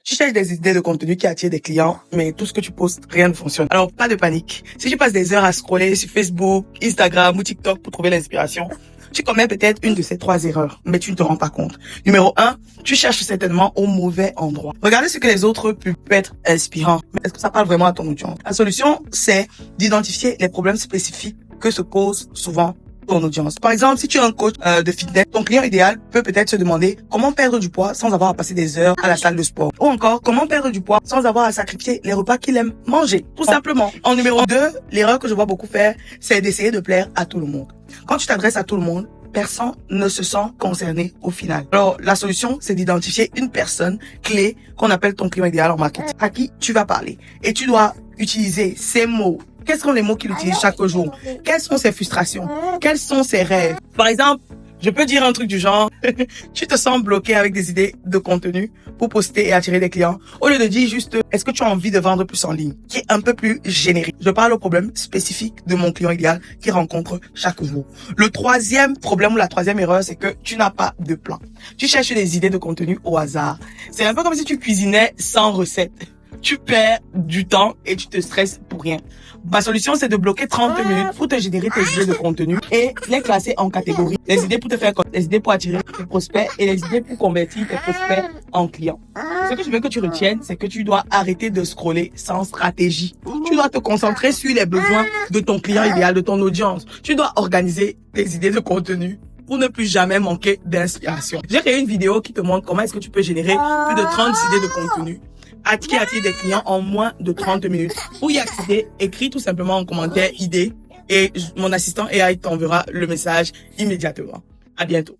Tu cherches des idées de contenu qui attirent des clients, mais tout ce que tu postes, rien ne fonctionne. Alors, pas de panique. Si tu passes des heures à scroller sur Facebook, Instagram ou TikTok pour trouver l'inspiration, tu commets peut-être une de ces 3 erreurs, mais tu ne te rends pas compte. Numéro 1, tu cherches certainement au mauvais endroit. Regardez ce que les autres peuvent être inspirants. Mais est-ce que ça parle vraiment à ton audience? La solution, c'est d'identifier les problèmes spécifiques que se pose souvent ton audience. Par exemple, si tu es un coach de fitness, ton client idéal peut peut-être se demander comment perdre du poids sans avoir à passer des heures à la salle de sport. Ou encore, comment perdre du poids sans avoir à sacrifier les repas qu'il aime manger. Tout simplement. En numéro 2, l'erreur que je vois beaucoup faire, c'est d'essayer de plaire à tout le monde. Quand tu t'adresses à tout le monde, personne ne se sent concerné au final. Alors, la solution, c'est d'identifier une personne clé qu'on appelle ton client idéal en marketing, à qui tu vas parler. Et tu dois utiliser ces mots. Quels sont les mots qu'il utilise chaque jour? Quelles sont ses frustrations? Quels sont ses rêves? Par exemple, je peux dire un truc du genre, tu te sens bloqué avec des idées de contenu pour poster et attirer des clients. Au lieu de dire juste, est-ce que tu as envie de vendre plus en ligne? Qui est un peu plus générique. Je parle au problème spécifique de mon client idéal qui rencontre chaque jour. Le 3e problème ou la 3e erreur, c'est que tu n'as pas de plan. Tu cherches des idées de contenu au hasard. C'est un peu comme si tu cuisinais sans recette. Tu perds du temps et tu te stresses pour rien. Ma solution, c'est de bloquer 30 minutes pour te générer tes idées de contenu et les classer en catégories. Les idées pour te faire connaître, les idées pour attirer tes prospects et les idées pour convertir tes prospects en clients. Ce que je veux que tu retiennes, c'est que tu dois arrêter de scroller sans stratégie. Tu dois te concentrer sur les besoins de ton client idéal, de ton audience. Tu dois organiser tes idées de contenu pour ne plus jamais manquer d'inspiration. J'ai créé une vidéo qui te montre comment est-ce que tu peux générer plus de 30 idées de contenu qui attire des clients en moins de 30 minutes. Pour y accéder, écris tout simplement en commentaire idée et mon assistant AI t'enverra le message immédiatement. À bientôt.